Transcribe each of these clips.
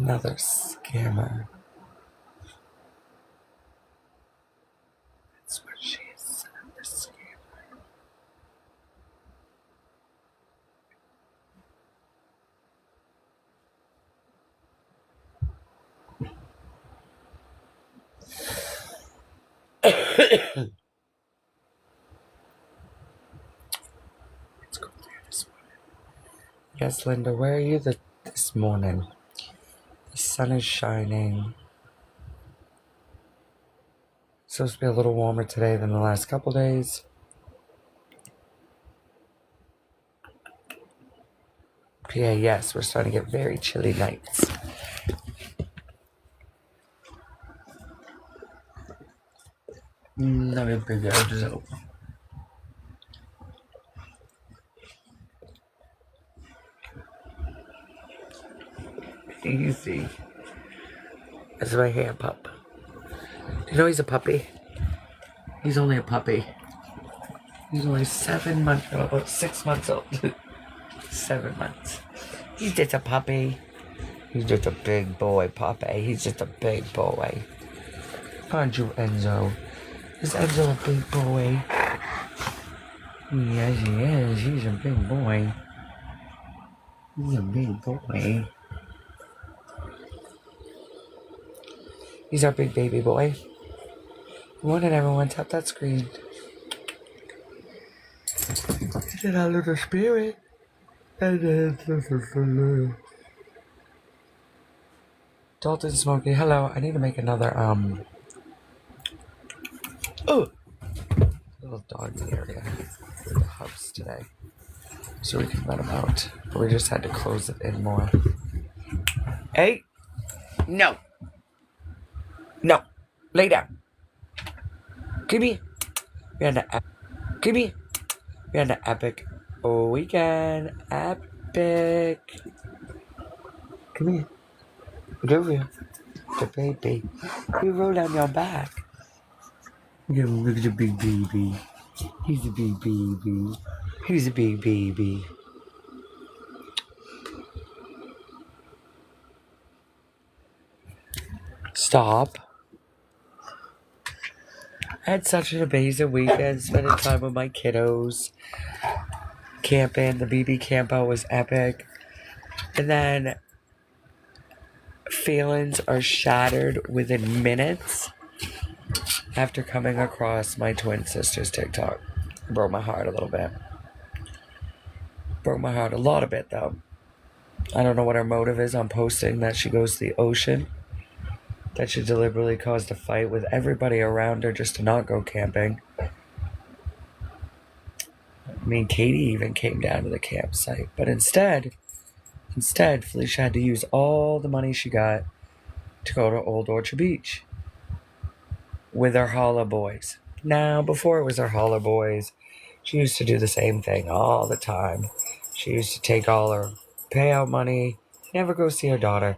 Another scammer. That's what she is. Another scammer. Let's go there this morning. Yes, Linda, where are you this morning? The sun is shining. It's supposed to be a little warmer today than the last couple days. PA, yes, we're starting to get very chilly nights. No me peguei. Easy. That's my hand pup. You know he's a puppy? He's only a puppy. He's only 7 months, no, about 6 months old. 7 months. He's just a puppy. He's just a big boy, puppy. He's just a big boy. Aren't you, Enzo? Is Enzo a big boy? Yes, he is. He's a big boy. He's a big boy. He's our big baby boy. Good morning, everyone. Tap that screen. Is it our little spirit? Dalton Smokey, hello. I need to make another, little doggy area for the house today. So we can let him out. But we just had to close it in more. Hey! No! No! Lay down! Come here! We had an epic weekend. Epic! Come here. Get over here. The baby. You roll on your back. Look at the big baby. He's a big baby. He's a big baby. Stop. I had such an amazing weekend spending time with my kiddos. Camping. The BB camp out was epic. And then feelings are shattered within minutes after coming across my twin sister's TikTok. It broke my heart a little bit. Broke my heart a lot of it, though. I don't know what her motive is on posting that she goes to the ocean, that she deliberately caused a fight with everybody around her just to not go camping. I mean, Katie even came down to the campsite, but instead, Felicia had to use all the money she got to go to Old Orchard Beach with her Holla Boys. Now, before it was her Holla Boys, she used to do the same thing all the time. She used to take all her payout money, never go see her daughter,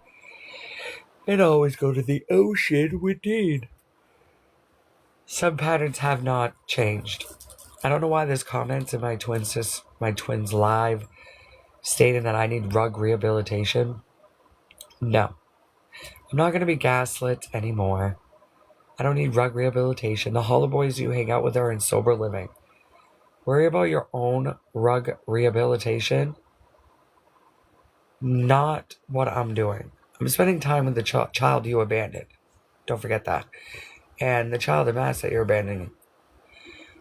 and always go to the ocean with Dean. Some patterns have not changed. I don't know why there's comments in my twins live stating that I need rug rehabilitation. No. I'm not going to be gaslit anymore. I don't need rug rehabilitation. The Holla Boys you hang out with are in sober living. Worry about your own rug rehabilitation. Not what I'm doing. I'm spending time with the child you abandoned. Don't forget that. And the child in mass that you're abandoning.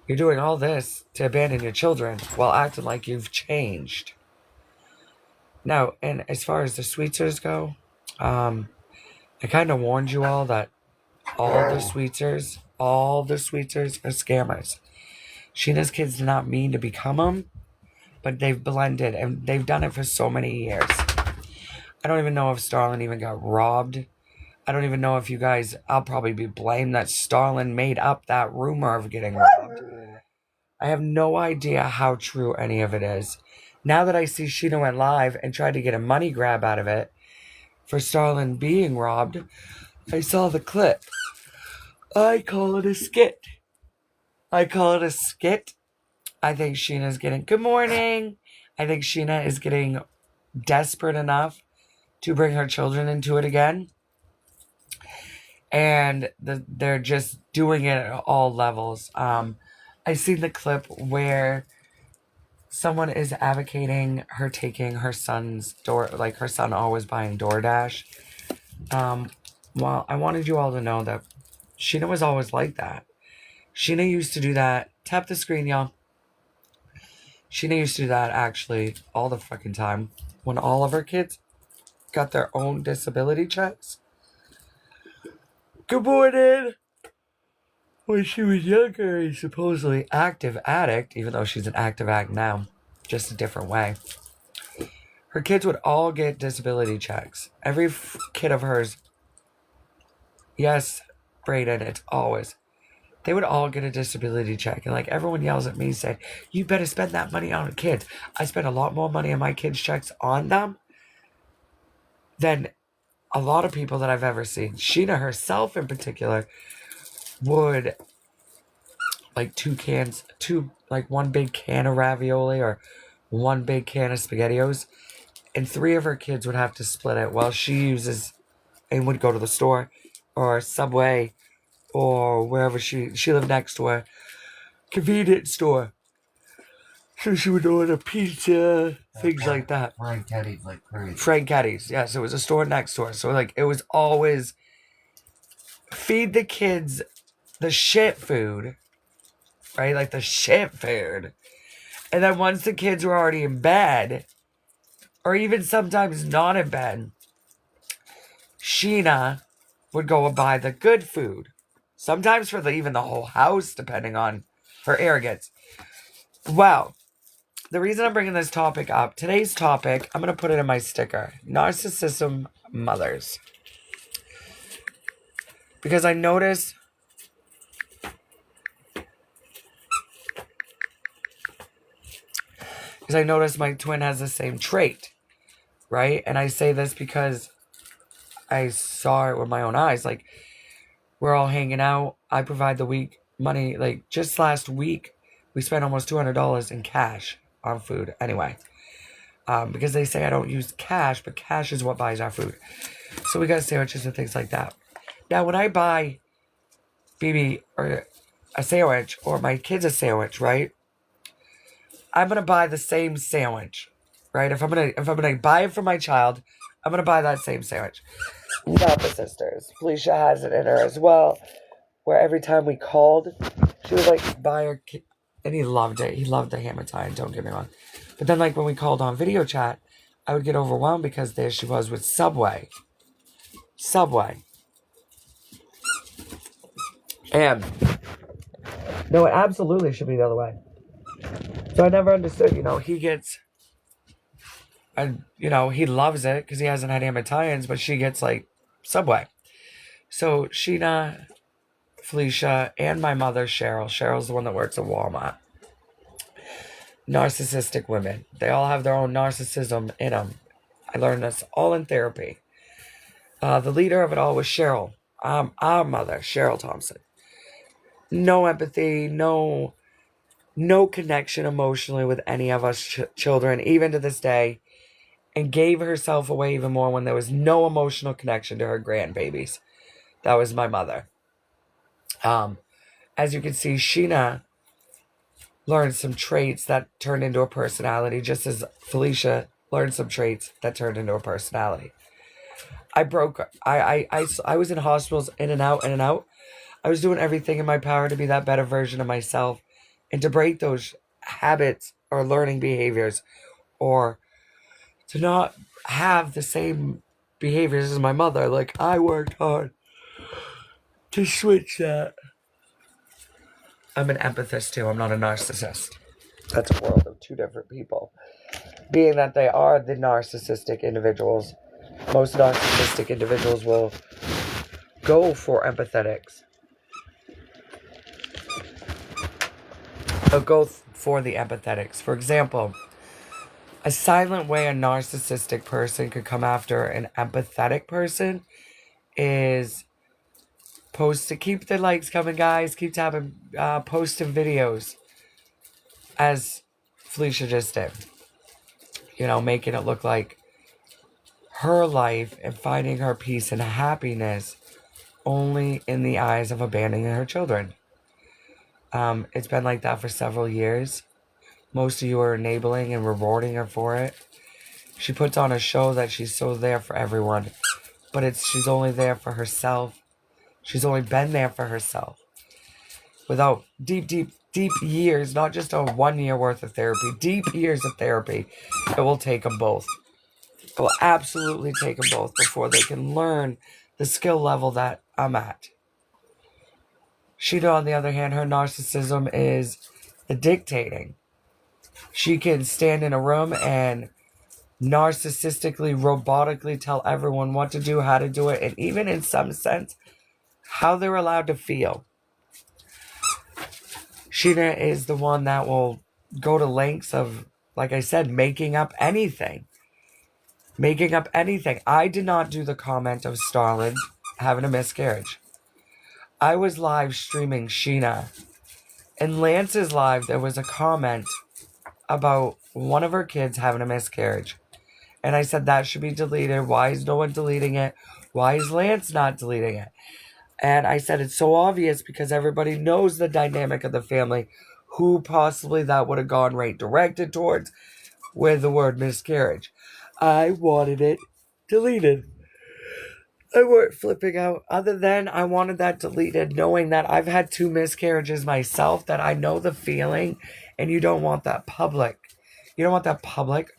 You're doing all this to abandon your children while acting like you've changed. Now, and as far as the Sweetsers go, I kind of warned you all that all the Sweetsers are scammers. Sheena's kids did not mean to become them, but they've blended, and they've done it for so many years. I don't even know if Starlin even got robbed. I don't even know if you guys, I'll probably be blamed that Starlin made up that rumor of getting robbed. I have no idea how true any of it is. Now that I see Sheena went live and tried to get a money grab out of it for Starlin being robbed, I saw the clip. I call it a skit. I think Sheena's getting... Good morning! I think Sheena is getting desperate enough to bring her children into it again. And they're just doing it at all levels. I seen the clip where someone is advocating her taking her son's her son always buying DoorDash. Well, I wanted you all to know that Sheena was always like that. Sheena used to do that. Tap the screen, y'all. Sheena used to do that actually all the fucking time. When all of her kids got their own disability checks. Good morning! When she was younger, a supposedly active addict, even though she's an active addict now, just a different way. Her kids would all get disability checks. Every kid of hers, yes, Brayden, it's always. They would all get a disability check. And like everyone yells at me saying, you better spend that money on kids. I spend a lot more money on my kids' checks on them than a lot of people that I've ever seen. Sheena herself in particular would like one big can of ravioli or one big can of SpaghettiOs, and 3 of her kids would have to split it while she uses and would go to the store or Subway or wherever she lived next to a convenience store. So she would order pizza, things like that. Franketti's like crazy. Franketti's, yes, it was a store next door. So like it was always feed the kids the shit food, right? Like the shit food. And then once the kids were already in bed, or even sometimes not in bed, Sheena would go and buy the good food. Sometimes for even the whole house, depending on her arrogance. Well, the reason I'm bringing this topic up, today's topic, I'm going to put it in my sticker. Narcissism mothers. Because I noticed my twin has the same trait, right? And I say this because I saw it with my own eyes. Like, we're all hanging out. I provide the week money. Like, just last week, we spent almost $200 in cash on food. Anyway, because they say I don't use cash, but cash is what buys our food. So we got sandwiches and things like that. Now, when I buy BB or a sandwich or my kids a sandwich, right? I'm gonna buy the same sandwich, right? If I'm gonna buy it for my child, I'm gonna buy that same sandwich. Not the sisters. Felicia has it in her as well, where every time we called, she would like buy her kid, and he loved it. He loved the ham and tie, don't get me wrong. But then like when we called on video chat, I would get overwhelmed because there she was with Subway. And no, it absolutely should be the other way. So I never understood, he gets, and he loves it because he hasn't had ham Italians, but she gets like Subway. So Sheena, Felicia, and my mother, Cheryl's the one that works at Walmart. Narcissistic women. They all have their own narcissism in them. I learned this all in therapy. The leader of it all was Cheryl, our mother, Cheryl Thompson. No empathy, no connection emotionally with any of us children, even to this day, and gave herself away even more when there was no emotional connection to her grandbabies. That was my mother. As you can see, Sheena learned some traits that turned into a personality, just as Felicia learned some traits that turned into a personality. I was in hospitals in and out. I was doing everything in my power to be that better version of myself and to break those habits or learning behaviors or to not have the same behaviors as my mother. Like, I worked hard to switch that. I'm an empathist too. I'm not a narcissist. That's a world of two different people. Being that they are the narcissistic individuals, most narcissistic individuals will go for empathetics. They'll go for the empathetics. For example, a silent way a narcissistic person could come after an empathetic person is keep the likes coming, guys. Keep tapping, posting videos, as Felicia just did. Making it look like her life and finding her peace and happiness only in the eyes of abandoning her children. It's been like that for several years. Most of you are enabling and rewarding her for it. She puts on a show that she's so there for everyone, but she's only there for herself. She's only been there for herself. Without deep years, not just a 1 year worth of therapy, deep years of therapy, it will take them both. It will absolutely take them both before they can learn the skill level that I'm at. Sheena, on the other hand, her narcissism is the dictating. She can stand in a room and narcissistically, robotically tell everyone what to do, how to do it, and even in some sense, how they're allowed to feel. Sheena is the one that will go to lengths of, like I said, making up anything. Making up anything. I did not do the comment of Starlin having a miscarriage. I was live streaming Sheena. In Lance's live, there was a comment about one of her kids having a miscarriage. And I said that should be deleted. Why is no one deleting it? Why is Lance not deleting it? And I said it's so obvious because everybody knows the dynamic of the family, who possibly that would have gone right directed towards with the word miscarriage. I wanted it deleted. I weren't flipping out. Other than I wanted that deleted, knowing that I've had 2 miscarriages myself, that I know the feeling, and you don't want that public. You don't want that public.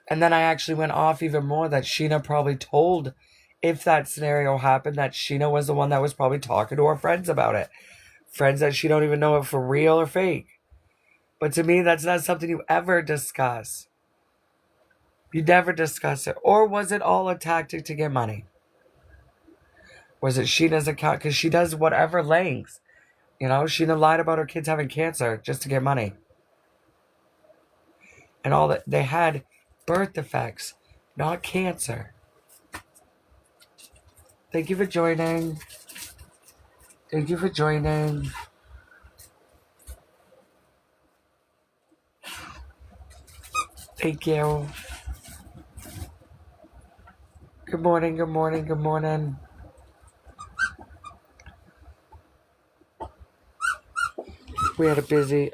And then I actually went off even more that Sheena probably told, if that scenario happened, that Sheena was the one that was probably talking to her friends about it. Friends that she don't even know if for real or fake. But to me, that's not something you ever discuss. You never discuss it. Or was it all a tactic to get money? Was it Sheena's account? Because she does whatever lengths. You know, Sheena lied about her kids having cancer just to get money. And all that. They had birth defects, not cancer. Thank you for joining. Thank you for joining. Thank you. Good morning, good morning, good morning. We had a busy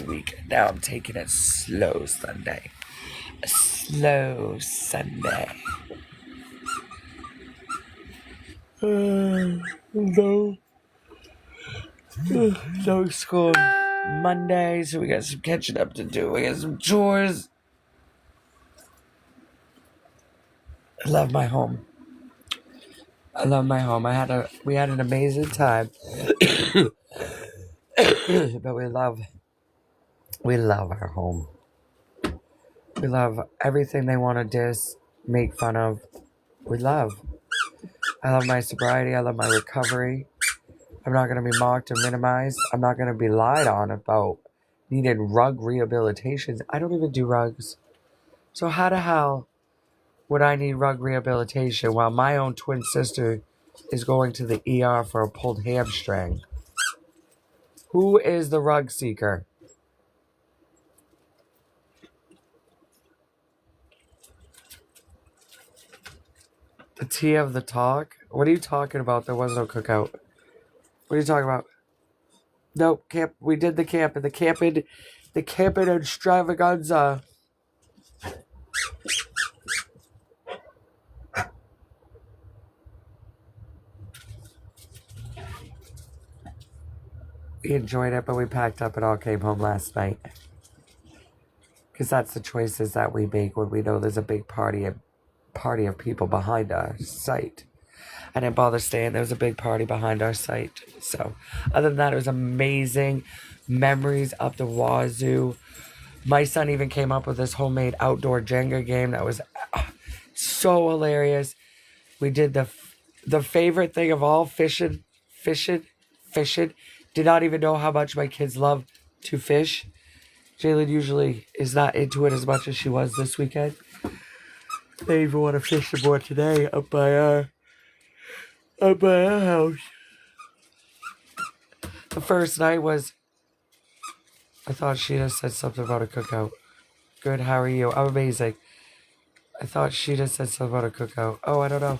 week. Now I'm taking it slow Sunday. A slow Sunday. No. No school Monday, so we got some catching up to do. We got some chores. I love my home. I love my home. We had an amazing time. But we love our home. We love everything they want to make fun of. We love. I love my sobriety. I love my recovery. I'm not going to be mocked or minimized. I'm not going to be lied on about needing rug rehabilitations. I don't even do rugs. So how the hell would I need rug rehabilitation while my own twin sister is going to the ER for a pulled hamstring? Who is the rug seeker? The tea of the talk? What are you talking about? There was no cookout. What are you talking about? No, camp. We did the camping. The camping extravaganza. We enjoyed it, but we packed up and all came home last night. Because that's the choices that we make when we know there's a big party of people behind our site. I didn't bother staying. There was a big party behind our site. So, other than that, it was amazing. Memories up the wazoo. My son even came up with this homemade outdoor Jenga game that was so hilarious. We did the favorite thing of all, fishing. Did not even know how much my kids love to fish. Jalen usually is not into it as much as she was this weekend. They even want to fish some more today up by our house. The first night was, I thought Sheena said something about a cookout. Good, how are you? I'm amazing. I thought she just said something about a cookout. Oh, I don't know.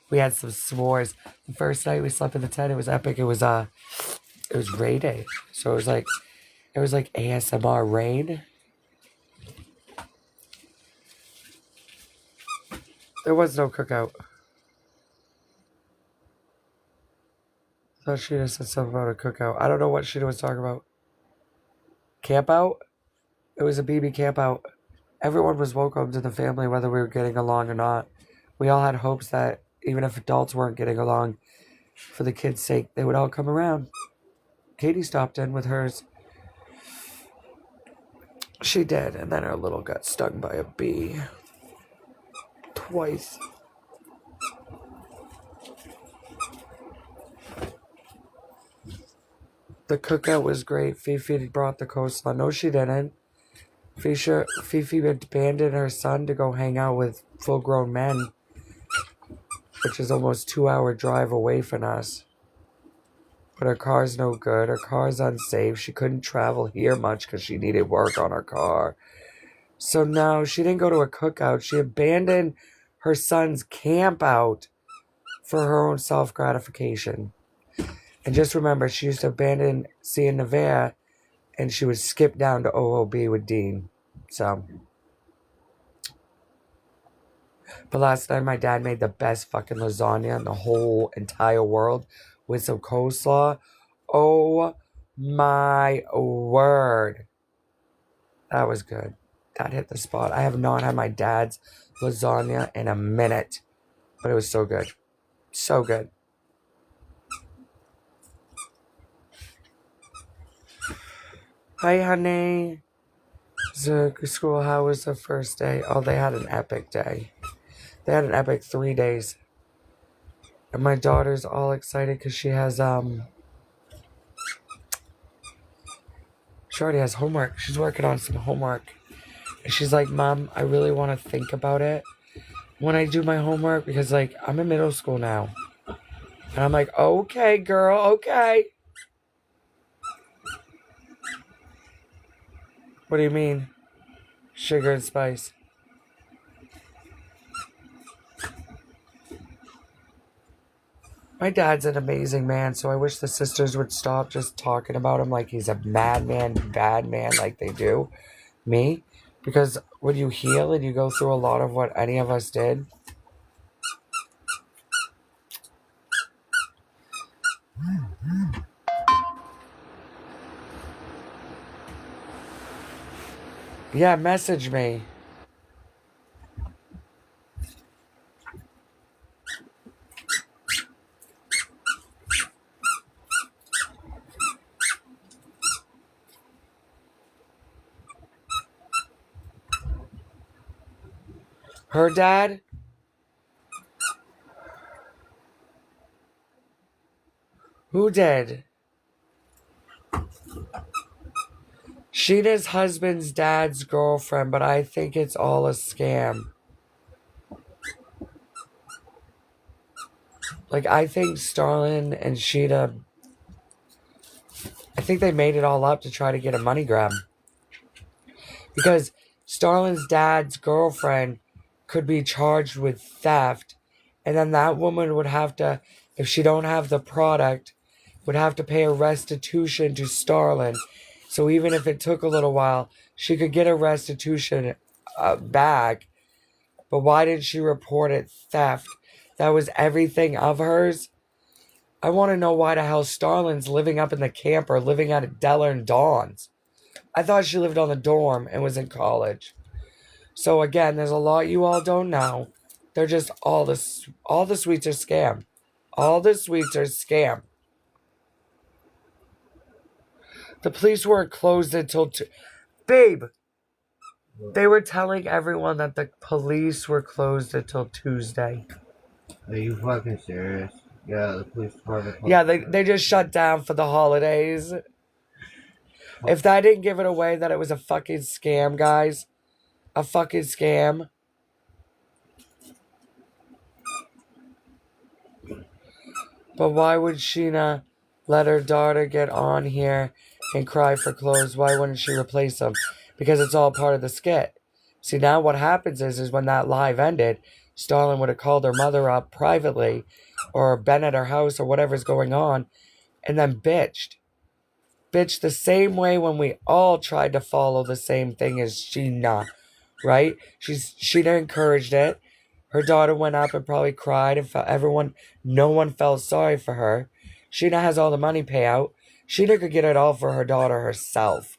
We had some s'mores. The first night we slept in the tent, it was epic. It was Ray Day. So it was like ASMR rain. There was no cookout. I thought Sheena said something about a cookout. I don't know what Sheena was talking about. Camp out? It was a BB camp out. Everyone was welcome to the family, whether we were getting along or not. We all had hopes that even if adults weren't getting along, for the kids' sake, they would all come around. Katie stopped in with hers. She did, and then her little got stung by a bee. Twice. The cookout was great. Fifi brought the coleslaw. No, she didn't. Fifi abandoned her son to go hang out with full-grown men, which is almost 2-hour drive away from us. But her car's no good. Her car's unsafe. She couldn't travel here much because she needed work on her car. So no, she didn't go to a cookout. She abandoned her son's camp out for her own self-gratification. And just remember, she used to abandon seeing Nevaeh, and she would skip down to OOB with Dean. So. But last night, my dad made the best fucking lasagna in the whole entire world with some coleslaw. Oh my word. That was good. That hit the spot. I have not had my dad's lasagna in a minute, but it was so good. So good. Hi, honey. School, how was the first day? Oh, they had an epic day. They had an epic 3 days. And my daughter's all excited because she has, she already has homework. She's working on some homework. And she's like, Mom, I really want to think about it when I do my homework because, like, I'm in middle school now. And I'm like, okay, girl, okay. What do you mean? Sugar and spice. My dad's an amazing man, so I wish the sisters would stop just talking about him like he's a madman, bad man like they do me. Because when you heal and you go through a lot of what any of us did, yeah, message me. Her dad? Who did? Sheena's husband's dad's girlfriend, but I think it's all a scam. Like, I think Starlin and Sheena, I think they made it all up to try to get a money grab. Because Starlin's dad's girlfriend could be charged with theft, and then that woman would have to, if she don't have the product, would have to pay a restitution to Starlin. So even if it took a little while, she could get a restitution back. But why didn't she report it theft? That was everything of hers. I want to know why the hell Starlin's living up in the camper, living out at Della and Dawn's. I thought she lived on the dorm and was in college. So again, there's a lot you all don't know. They're just all the sweets are scam. All the sweets are scam. The police weren't closed until Babe, they were telling everyone that the police were closed until Tuesday. Are you fucking serious? Yeah, the police department. Yeah, they just shut down for the holidays. If that didn't give it away that it was a fucking scam, guys. A fucking scam. But why would Sheena let her daughter get on here and cry for clothes? Why wouldn't she replace them? Because it's all part of the skit. See, now what happens is when that live ended, Starlin would have called her mother up privately or been at her house or whatever's going on and then bitched. Bitched the same way when we all tried to follow the same thing as Sheena, right? Sheena encouraged it. Her daughter went up and probably cried and no one felt sorry for her. Sheena has all the money payout. Sheena could get it all for her daughter herself.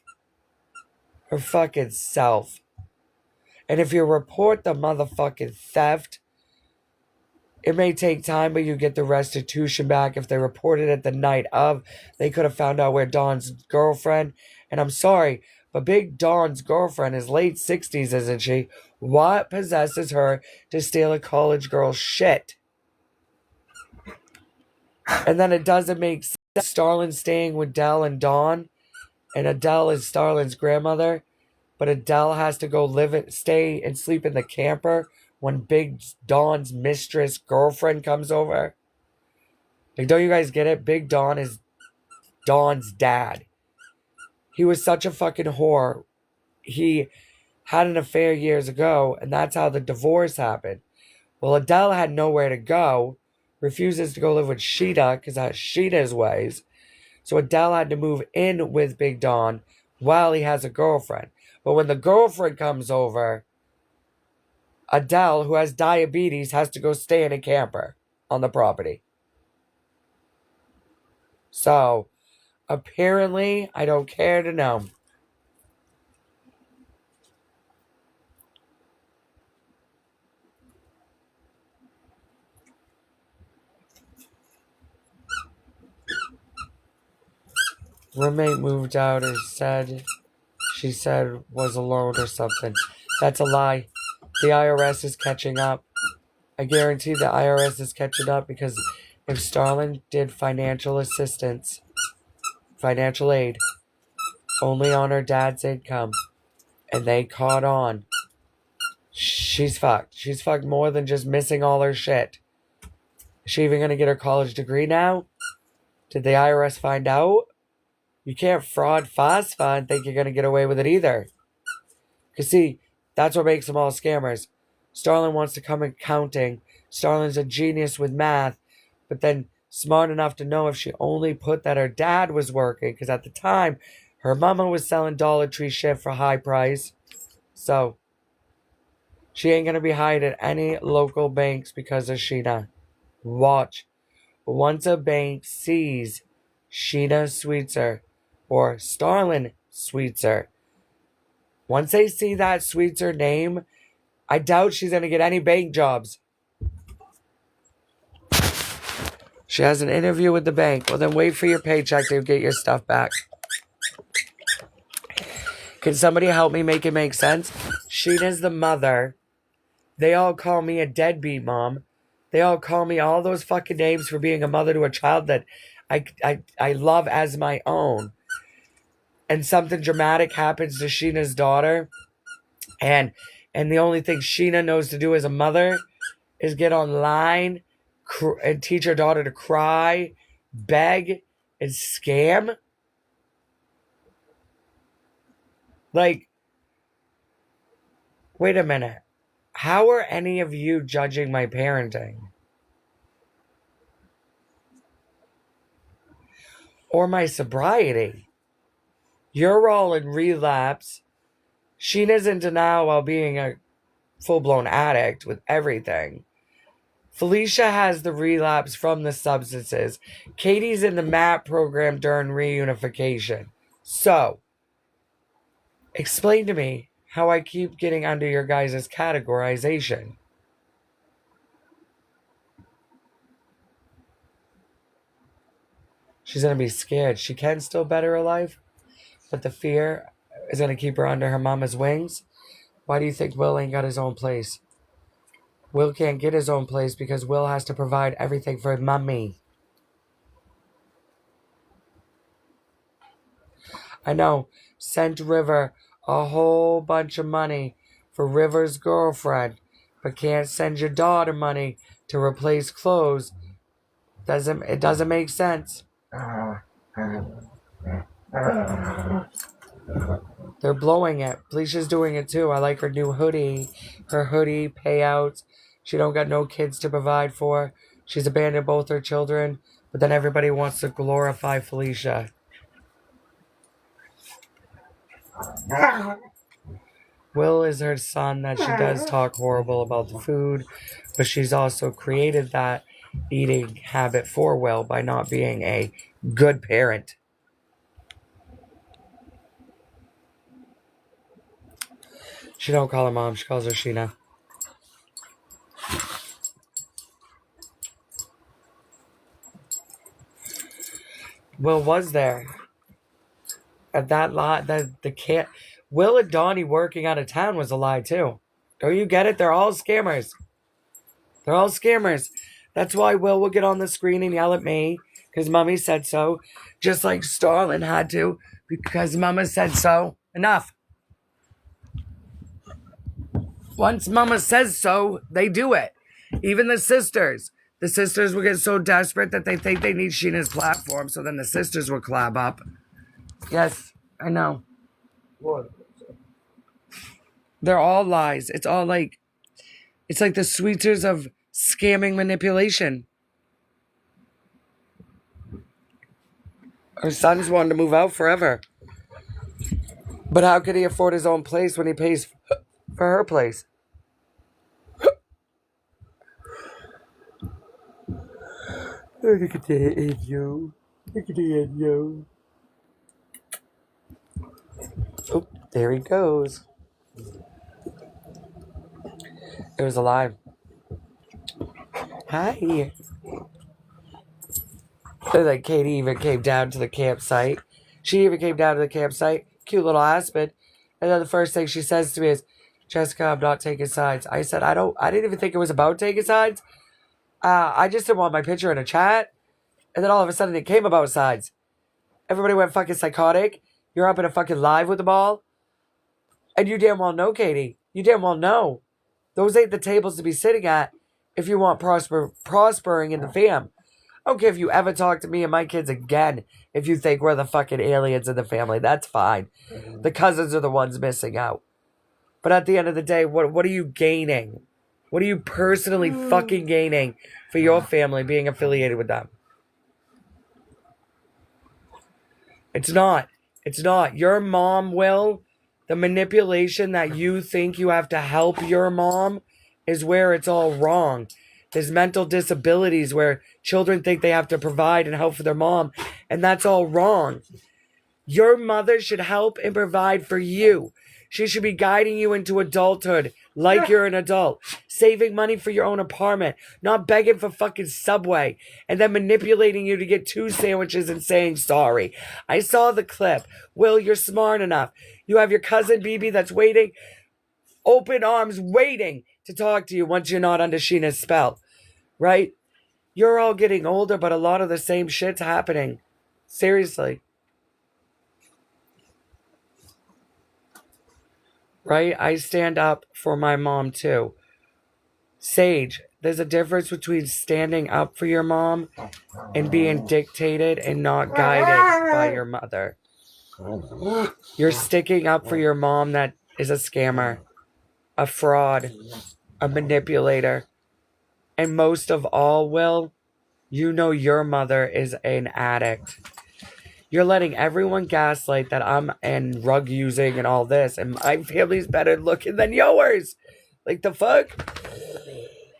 Her fucking self. And if you report the motherfucking theft, it may take time, but you get the restitution back. If they reported it the night of, they could have found out where Dawn's girlfriend, and I'm sorry, but Big Dawn's girlfriend is late 60s, isn't she? What possesses her to steal a college girl's shit? And then it doesn't make sense. Starlin staying with Dell and Dawn, and Adele is Starlin's grandmother, but Adele has to go stay and sleep in the camper when Big Dawn's mistress girlfriend comes over. Like, don't you guys get it? Big Dawn is Dawn's dad. He was such a fucking whore. He had an affair years ago, and that's how the divorce happened. Well, Adele had nowhere to go, refuses to go live with Sheeta because that's Sheeta's ways. So Adele had to move in with Big Dawn while he has a girlfriend. But when the girlfriend comes over, Adele, who has diabetes, has to go stay in a camper on the property. So, apparently, I don't care to know. Roommate moved out and she said was alone or something. That's a lie. The IRS is catching up. I guarantee the IRS is catching up because if Starlin did financial assistance, financial aid, only on her dad's income, and they caught on, she's fucked. She's fucked more than just missing all her shit. Is she even going to get her college degree now? Did the IRS find out? You can't fraud FAFSA and think you're going to get away with it either. Because see, that's what makes them all scammers. Starlin wants to come in counting. Starlin's a genius with math, but then smart enough to know if she only put that her dad was working, because at the time, her mama was selling Dollar Tree shit for high price. So, she ain't going to be hired at any local banks because of Sheena. Watch. Once a bank sees Sheena Sweetser or Starlin Sweetser, once they see that Sweetser name, I doubt she's going to get any bank jobs. She has an interview with the bank. Well, then wait for your paycheck to get your stuff back. Can somebody help me make it make sense? Sheena's the mother. They all call me a deadbeat mom. They all call me all those fucking names for being a mother to a child that I love as my own. And something dramatic happens to Sheena's daughter. And the only thing Sheena knows to do as a mother is get online and teach her daughter to cry, beg, and scam. Like, wait a minute. How are any of you judging my parenting? Or my sobriety? You're all in relapse. Sheena's in denial while being a full-blown addict with everything. Felicia has the relapse from the substances. Katie's in the MAP program during reunification. So, explain to me how I keep getting under your guys' categorization. She's going to be scared. She can still better her life, but the fear is going to keep her under her mama's wings. Why do you think Will ain't got his own place? Will can't get his own place because Will has to provide everything for mommy. I know. Sent River a whole bunch of money for River's girlfriend, but can't send your daughter money to replace clothes. It doesn't make sense. They're blowing it. Felicia's doing it too. I like her new hoodie. Her hoodie payouts. She don't got no kids to provide for. She's abandoned both her children. But then everybody wants to glorify Felicia. Will is her son that she does talk horrible about the food. But she's also created that eating habit for Will by not being a good parent. She don't call her mom. She calls her Sheena. Will was there. At that lot, the kid. Will and Donnie working out of town was a lie too. Don't you get it? They're all scammers. They're all scammers. That's why Will will get on the screen and yell at me because Mummy said so. Just like Starlin had to because Mama said so. Enough. Once Mama says so, they do it. Even the sisters. The sisters will get so desperate that they think they need Sheena's platform, so then the sisters will collab up. Yes, I know. What? They're all lies. It's all like, it's like the sweeters of scamming manipulation. Her son's wanted to move out forever. But how could he afford his own place when he pays for her place? Look at the Enyo. Look at the Enyo. Oh, there he goes. It was alive. Hi. Like Katie even came down to the campsite. She even came down to the campsite. Cute little Aspen. And then the first thing she says to me is, Jessica, I'm not taking sides. I said, I didn't even think it was about taking sides. I just didn't want my picture in a chat. And then all of a sudden it came about sides. Everybody went fucking psychotic. You're up in a fucking live with them all. And you damn well know, Katie. You damn well know. Those ain't the tables to be sitting at if you want prospering in the fam. I don't care if you ever talk to me and my kids again if you think we're the fucking aliens in the family. That's fine. The cousins are the ones missing out. But at the end of the day, what are you gaining? What are you personally fucking gaining for your family being affiliated with them? It's not. It's not. Your mom will. The manipulation that you think you have to help your mom is where it's all wrong. There's mental disabilities where children think they have to provide and help for their mom, and that's all wrong. Your mother should help and provide for you. She should be guiding you into adulthood like you're an adult, saving money for your own apartment, not begging for fucking Subway, and then manipulating you to get 2 sandwiches and saying sorry. I saw the clip. Will, you're smart enough. You have your cousin BB that's waiting, open arms, waiting to talk to you once you're not under Sheena's spell, right? You're all getting older, but a lot of the same shit's happening. Seriously. Right? I stand up for my mom too. Sage, there's a difference between standing up for your mom and being dictated and not guided by your mother. You're sticking up for your mom that is a scammer, a fraud, a manipulator. And most of all, Will, you know your mother is an addict. You're letting everyone gaslight that I'm and rug using and all this, and my family's better looking than yours. Like the fuck?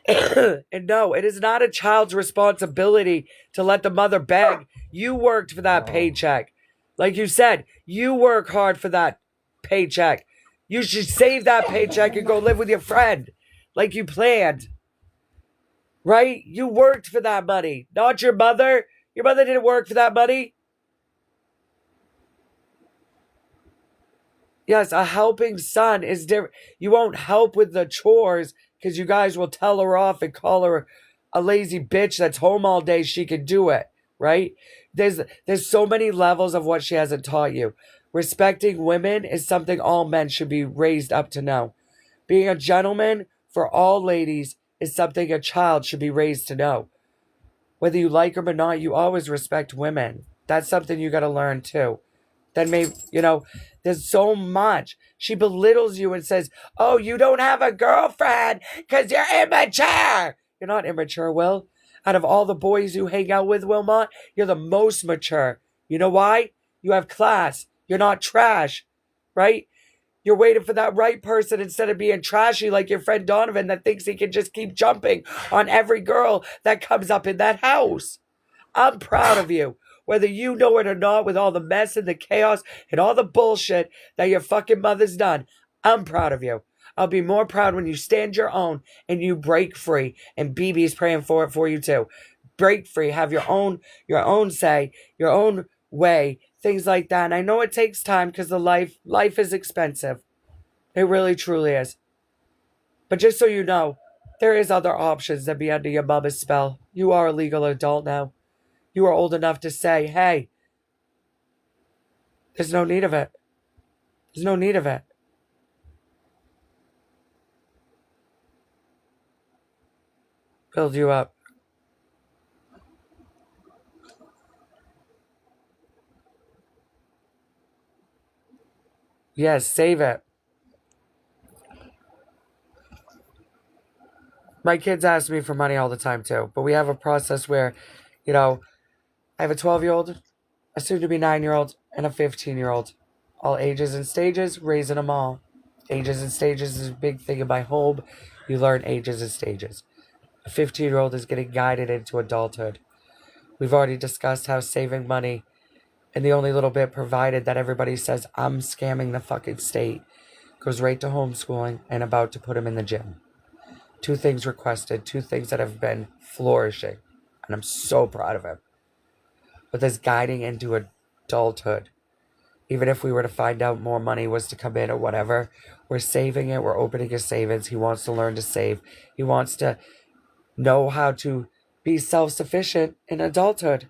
And no, it is not a child's responsibility to let the mother beg. You worked for that paycheck. Like you said, you work hard for that paycheck. You should save that paycheck and go live with your friend like you planned. Right? You worked for that money, not your mother. Your mother didn't work for that money. Yes, a helping son is different. You won't help with the chores because you guys will tell her off and call her a lazy bitch that's home all day. She can do it, right? There's so many levels of what she hasn't taught you. Respecting women is something all men should be raised up to know. Being a gentleman for all ladies is something a child should be raised to know. Whether you like them or not, you always respect women. That's something you got to learn too. then maybe, there's so much. She belittles you and says, oh, you don't have a girlfriend because you're immature. You're not immature, Will. Out of all the boys you hang out with, Wilmot, you're the most mature. You know why? You have class. You're not trash, right? You're waiting for that right person instead of being trashy like your friend Donovan that thinks he can just keep jumping on every girl that comes up in that house. I'm proud of you. Whether you know it or not, with all the mess and the chaos and all the bullshit that your fucking mother's done, I'm proud of you. I'll be more proud when you stand your own and you break free. And BB's praying for it for you too. Break free, have your own say, your own way, things like that. And I know it takes time because the life is expensive. It really truly is. But just so you know, there is other options than be under your mama's spell. You are a legal adult now. You are old enough to say, hey, there's no need of it. There's no need of it. Build you up. Yes, save it. My kids ask me for money all the time too, but we have a process where, I have a 12-year-old, a soon-to-be 9-year-old, and a 15-year-old. All ages and stages, raising them all. Ages and stages is a big thing in my home. You learn ages and stages. A 15-year-old is getting guided into adulthood. We've already discussed how saving money and the only little bit provided that everybody says I'm scamming the fucking state goes right to homeschooling and about to put him in the gym. 2 things requested, 2 things that have been flourishing. And I'm so proud of him. But this guiding into adulthood, even if we were to find out more money was to come in or whatever, we're saving it. We're opening his savings. He wants to learn to save. He wants to know how to be self-sufficient in adulthood.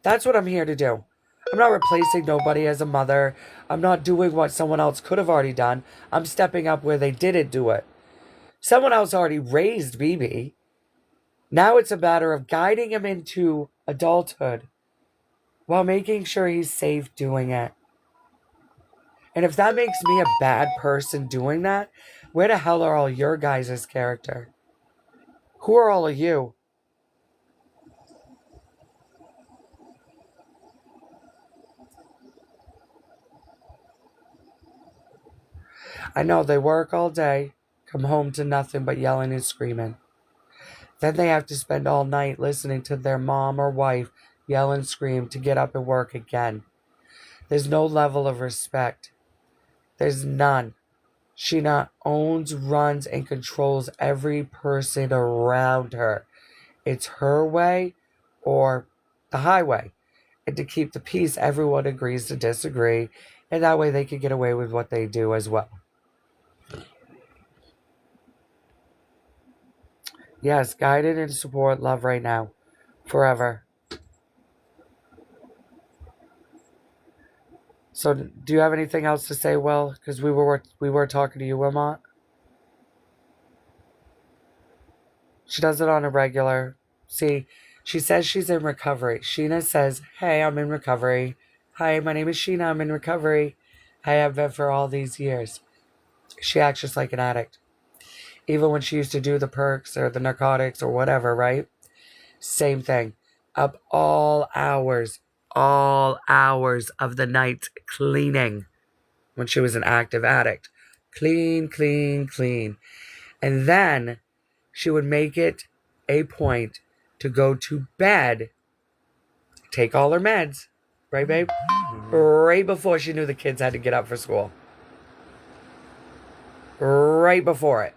That's what I'm here to do. I'm not replacing nobody as a mother. I'm not doing what someone else could have already done. I'm stepping up where they didn't do it. Someone else already raised BB. Now it's a matter of guiding him into adulthood while making sure he's safe doing it. And if that makes me a bad person doing that, where the hell are all your guys' character? Who are all of you? I know they work all day, come home to nothing but yelling and screaming. Then they have to spend all night listening to their mom or wife yell and scream to get up and work again. There's no level of respect. There's none. Sheena owns, runs, and controls every person around her. It's her way or the highway. And to keep the peace, everyone agrees to disagree, and that way they can get away with what they do as well. Yes, guided and support love right now. Forever. So, do you have anything else to say, Will? Because we were talking to you, Wilmot. She does it on a regular. See, she says she's in recovery. Sheena says, hey, I'm in recovery. Hi, my name is Sheena. I'm in recovery. I have been for all these years. She acts just like an addict. Even when she used to do the perks or the narcotics or whatever, right? Same thing. Up all hours of the night cleaning when she was an active addict. Clean, clean, clean. And then she would make it a point to go to bed, take all her meds, right, babe? Right before she knew the kids had to get up for school. Right before it.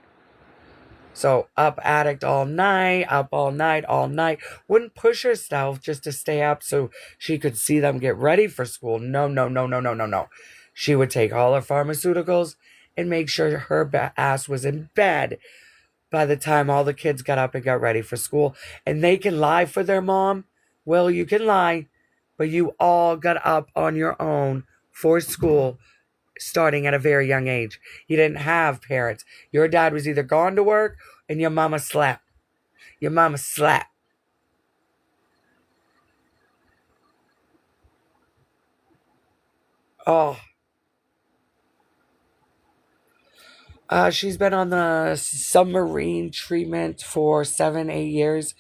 So up addict all night, up all night. Wouldn't push herself just to stay up so she could see them get ready for school. No. She would take all her pharmaceuticals and make sure her ass was in bed by the time all the kids got up and got ready for school. And they can lie for their mom. Well, you can lie, but you all got up on your own for school starting at a very young age. You didn't have parents. Your dad was either gone to work and your mama slept. Your mama slept. Oh, she's been on the submarine treatment for 7, 8 years.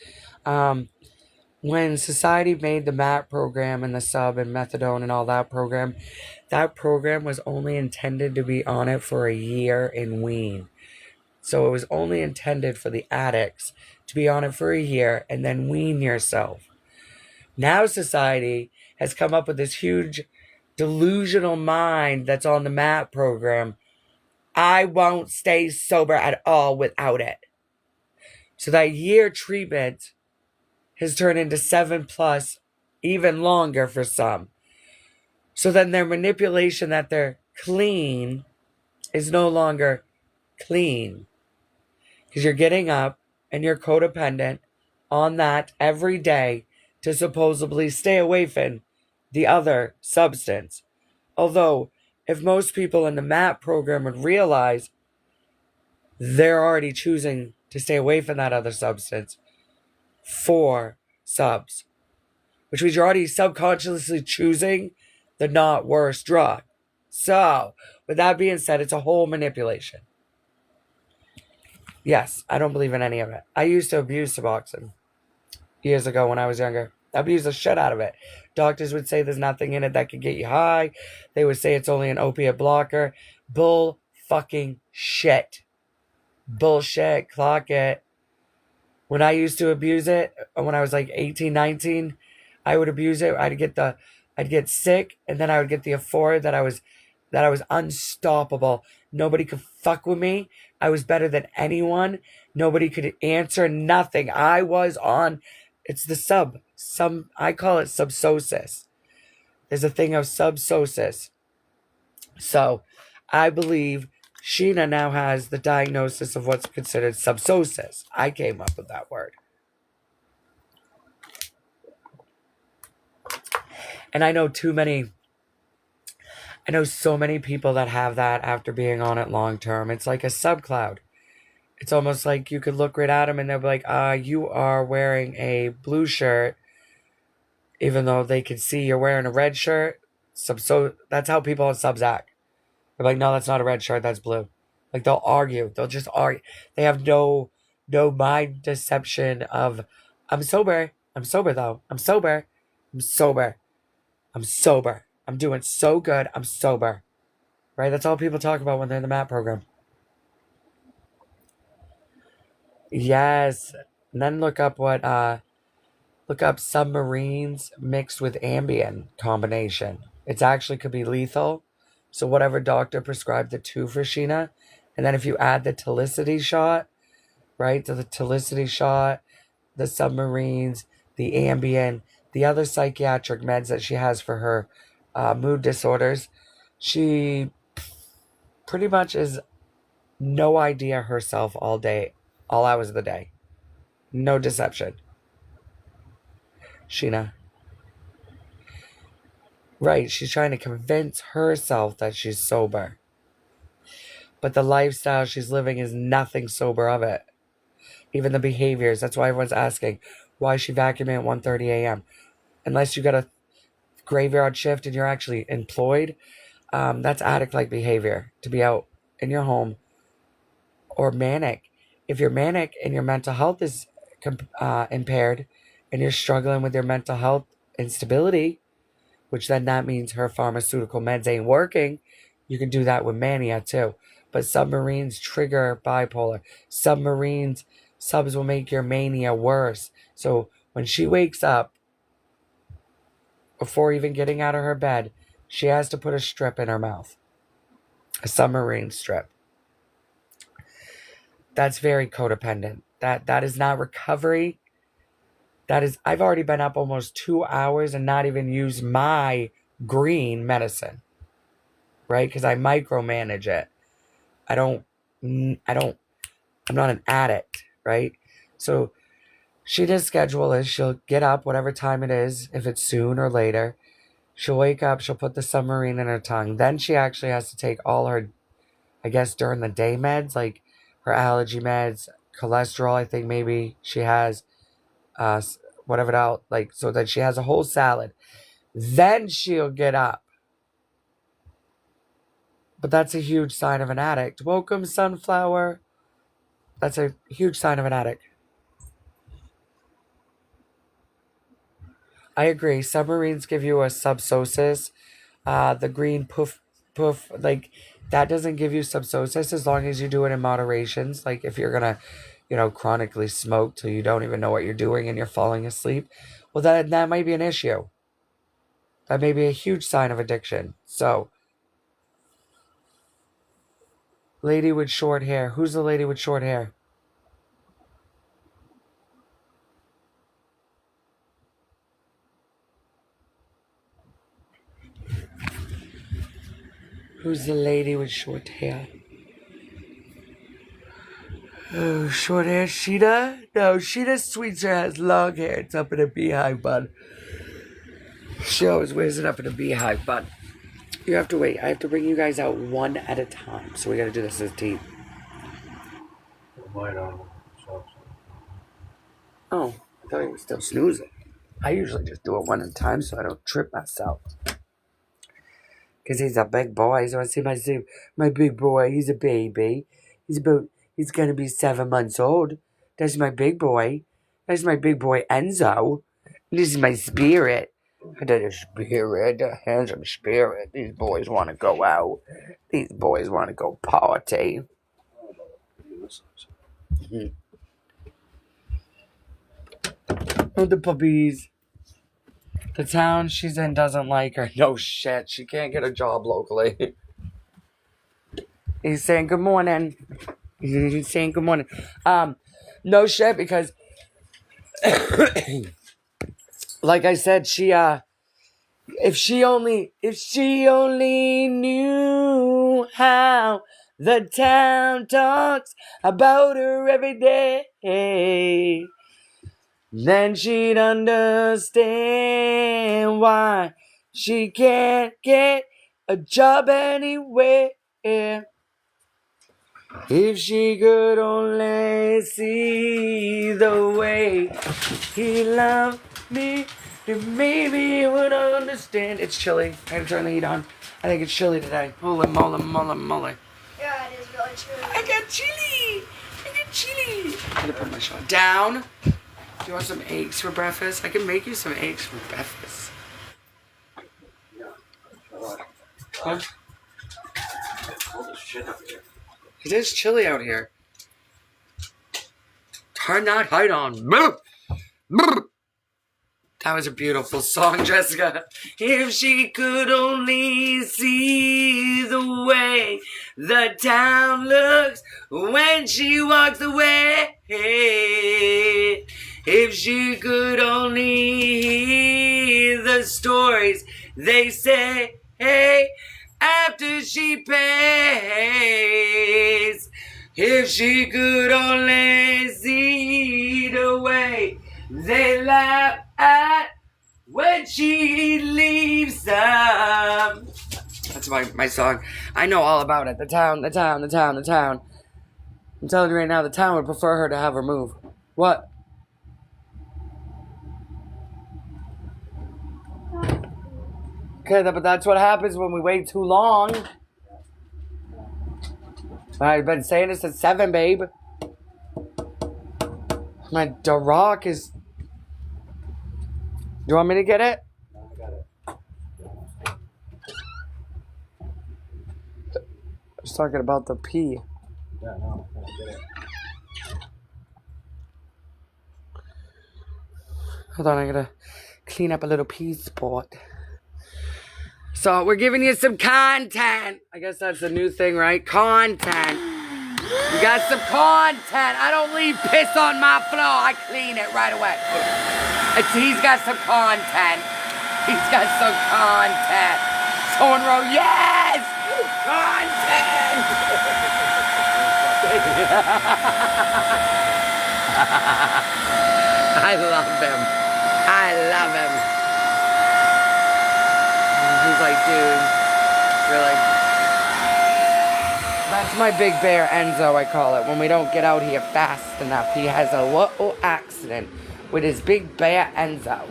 Um, when society made the MAT program and the sub and methadone and all that program was only intended to be on it for a year and wean. So it was only intended for the addicts to be on it for a year and then wean yourself. Now society has come up with this huge delusional mind that's on the MAT program. I won't stay sober at all without it. So that year treatment has turned into 7+, even longer for some. So then their manipulation that they're clean is no longer clean. Because you're getting up and you're codependent on that every day to supposedly stay away from the other substance. Although, if most people in the MAP program would realize they're already choosing to stay away from that other substance for subs, which means you're already subconsciously choosing the not worse drug. So, with that being said, it's a whole manipulation. Yes, I don't believe in any of it. I used to abuse Suboxone years ago when I was younger. I abused the shit out of it. Doctors would say there's nothing in it that could get you high. They would say it's only an opiate blocker. Bull fucking shit. Bullshit. Clock it. When I used to abuse it, when I was like 18, 19, I would abuse it. I'd get sick, and then I would get the euphoria that I was unstoppable. Nobody could fuck with me. I was better than anyone. Nobody could answer nothing. I was on, it's the I call it subsosis. There's a thing of subsosis. So I believe Sheena now has the diagnosis of what's considered subsosis. I came up with that word. And I know so many people that have that after being on it long term. It's like a subcloud. It's almost like you could look right at them and they'll be like, you are wearing a blue shirt, even though they can see you're wearing a red shirt. So that's how people on subs act. They're like, no, that's not a red shirt, that's blue. Like they'll argue. They'll just argue. They have no mind deception of, I'm sober. I'm sober though. I'm sober. I'm sober. I'm sober. I'm doing so good. I'm sober. Right? That's all people talk about when they're in the MAT program. Yes. And then look up submarines mixed with Ambien combination. It's actually could be lethal. So whatever doctor prescribed the 2 for Sheena, and then if you add the Telicity shot, right? To the Telicity shot, the submarines, the Ambien, the other psychiatric meds that she has for her mood disorders, she pretty much is no idea herself all day, all hours of the day. No deception. Sheena. Right, she's trying to convince herself that she's sober. But the lifestyle she's living is nothing sober of it. Even the behaviors. That's why everyone's asking, why is she vacuuming at 1:30 a.m.? Unless you got a graveyard shift and you're actually employed, that's addict-like behavior to be out in your home. Or manic. If you're manic and your mental health is impaired and you're struggling with your mental health instability, which then that means her pharmaceutical meds ain't working, you can do that with mania too. But submarines trigger bipolar. Subs will make your mania worse. So when she wakes up, before even getting out of her bed, she has to put a strip in her mouth. A submarine strip. That's very codependent. That is not recovery. That is, I've already been up almost 2 hours and not even used my green medicine. Right? Because I micromanage it. I'm not an addict, right? So she does schedule is she'll get up whatever time it is, if it's soon or later. She'll wake up, she'll put the submarine in her tongue. Then she actually has to take all her, I guess, during the day meds, like her allergy meds, cholesterol, I think maybe she has, whatever else, like, so that she has a whole salad. Then she'll get up But that's a huge sign of an addict. Welcome, Sunflower. That's a huge sign of an addict. I agree. Submarines give you a subsosis. The green poof, like that doesn't give you subsosis as long as you do it in moderations. Like if you're gonna, chronically smoke till you don't even know what you're doing and you're falling asleep, well, that might be an issue. That may be a huge sign of addiction. So, lady with short hair. Who's the lady with short hair? Who's the lady with short hair? Oh, short hair, Sheeta? No, Sheeta Sweetser has long hair. It's up in a beehive bun. She always wears it up in a beehive bun. You have to wait. I have to bring you guys out one at a time. So we gotta do this as a team. Oh, I thought you were still snoozing. I usually just do it one at a time so I don't trip myself. Because he's a big boy. So I see my big boy. He's a baby. He's gonna be 7 months old. That's my big boy. That's my big boy Enzo. This is my spirit. That is spirit, the handsome spirit. These boys want to go out. These boys want to go party. Oh, the puppies. The town she's in doesn't like her. No shit. She can't get a job locally. He's saying good morning. He's saying good morning. No shit, because like I said, if she only knew how the town talks about her every day, then she'd understand why she can't get a job anywhere. If she could only see the way he loved me, then maybe he would understand. It's chilly. I gotta turn the heat on. I think it's chilly today. Holy moly. Yeah, it is really chilly. I got chili. I'm gonna put my shot down. Do you want some eggs for breakfast? I can make you some eggs for breakfast. Huh? It is chilly out here. Turn that height on. That was a beautiful song, Jessica. If she could only see the way the town looks when she walks away. If she could only hear the stories they say after she pays. If she could only see the way they laugh at when she leaves them. That's my song. I know all about it. The town. I'm telling you right now, the town would prefer her to have her move. What? Okay, but that's what happens when we wait too long. I've been saying this at 7, babe. My rock is... You want me to get it? I got it. I was talking about the pee. Yeah, no, I get it. Hold on, I gotta clean up a little pee spot. So we're giving you some content. I guess that's the new thing, right? Content. You got some content. I don't leave piss on my floor. I clean it right away. He's got some content. He's got some content. Someone wrote, yes! Content! I love him. He's like, dude, really? That's my big bear, Enzo, I call it. When we don't get out here fast enough, he has a little accident with his big bear, Enzo.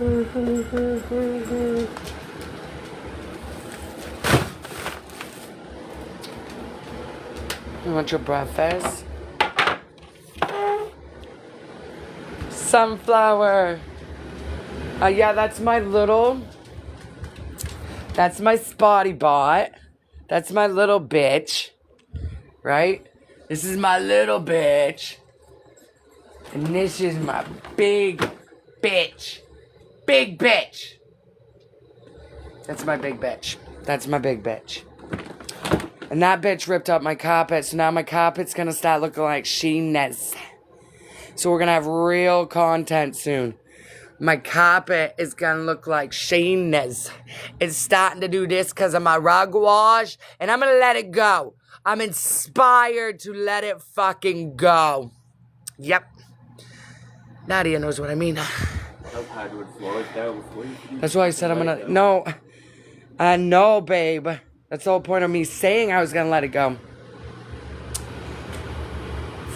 You want your breakfast? Sunflower. Yeah, that's my spotty bot. That's my little bitch. Right? This is my little bitch. And this is my big bitch. Big bitch. That's my big bitch. That's my big bitch. And that bitch ripped up my carpet, so now my carpet's gonna start looking like Sheenez. So we're gonna have real content soon. My carpet is gonna look like Sheenez. It's starting to do this because of my rug wash, and I'm gonna let it go. I'm inspired to let it fucking go. Yep. Nadia knows what I mean. That's why I said I'm gonna... No. I know, babe. That's the whole point of me saying I was gonna let it go.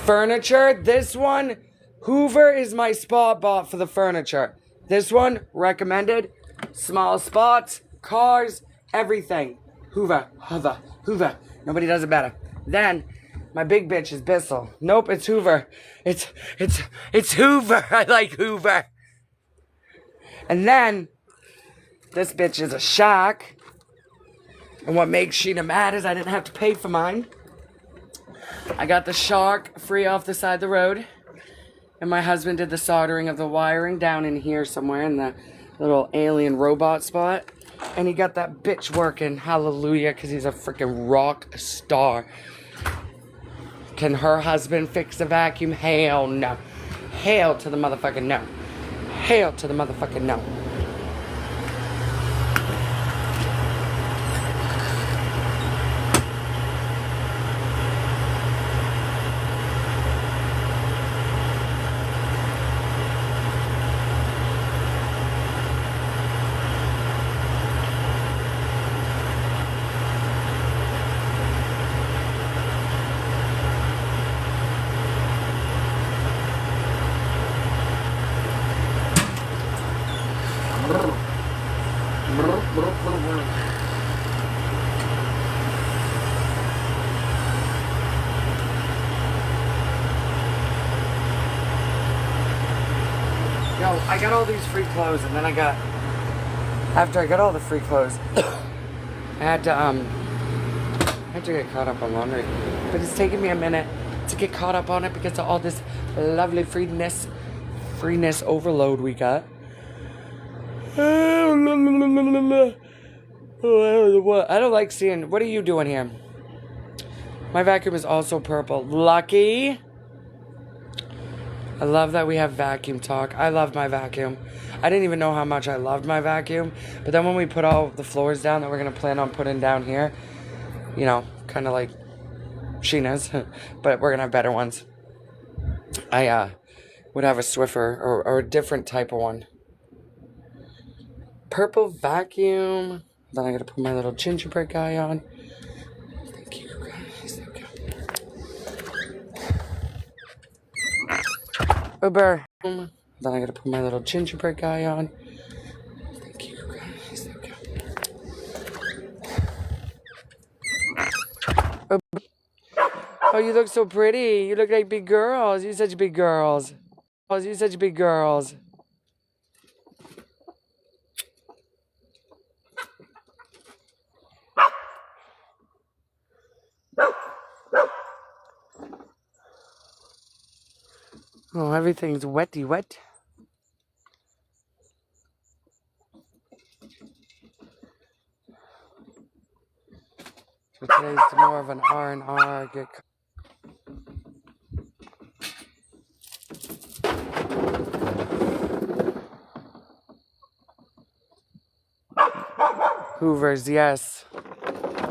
Furniture, this one, Hoover is my spot bought for the furniture. This one, recommended. Small spots, cars, everything. Hoover, Hoover, Hoover. Nobody does it better. Then, my big bitch is Bissell. Nope, it's Hoover. It's Hoover. I like Hoover. And then, this bitch is a Shark. And what makes Sheena mad is I didn't have to pay for mine. I got the Shark free off the side of the road. And my husband did the soldering of the wiring down in here somewhere in the little alien robot spot. And he got that bitch working. Hallelujah, because he's a freaking rock star. Can her husband fix the vacuum? Hell no. Hell to the motherfucking no. Hell to the motherfucking no. Yo, I got all these free clothes, and then after I got all the free clothes, I had to get caught up on laundry. But it's taken me a minute to get caught up on it because of all this lovely freeness overload we got. I don't like seeing... What are you doing here? My vacuum is also purple. Lucky. I love that we have vacuum talk. I love my vacuum. I didn't even know how much I loved my vacuum. But then when we put all the floors down that we're going to plan on putting down here, you know, kind of like Sheena's, but we're going to have better ones. I would have a Swiffer or a different type of one. Purple vacuum. Then I got to put my little gingerbread guy on. Thank you, guys. There we go. Uber. Then I gotta put my little gingerbread guy on. Thank you, guys. There we go. Uber. Oh, you look so pretty. You look like big girls. You're such big girls. Oh, you're such big girls. Oh, everything's wetty wet. So today's more of an R&R. Hoovers, yes.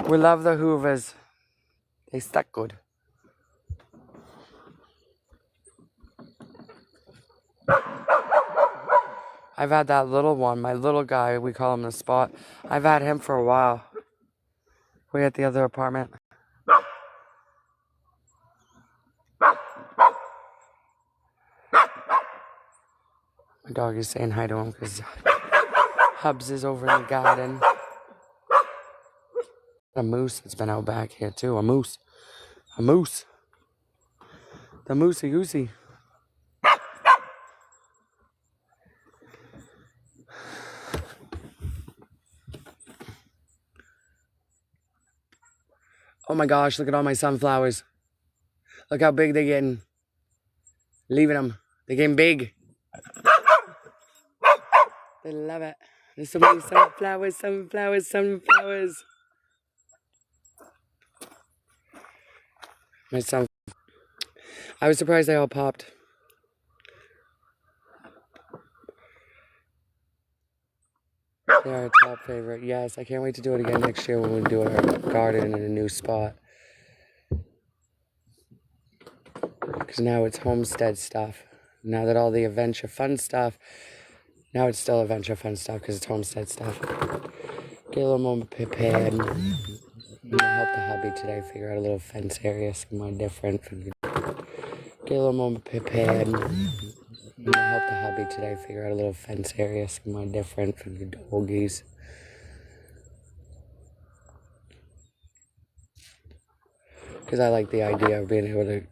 We love the Hoovers. They stuck good. I've had that little one, my little guy, we call him the Spot. I've had him for a while. We at the other apartment. My dog is saying hi to him because Hubs is over in the garden. A moose that's been out back here too. A moose. A moose. The moosey goosey. Oh my gosh, look at all my sunflowers. Look how big they're getting. Leaving them. They're getting big. They love it. There's so many sunflowers, sunflowers, sunflowers. My son. I was surprised they all popped. They're our top favorite. Yes, I can't wait to do it again next year when we do our garden in a new spot. Because now it's homestead stuff. Now that all the adventure fun stuff, now it's still adventure fun stuff because it's homestead stuff. Get a little more prepared. I'm going to help the hubby today figure out a little fence area somewhere different. For the... Get a little more prepared. I'm going to help the hubby today figure out a little fence area somewhere different for the doggies. Because I like the idea of being able to,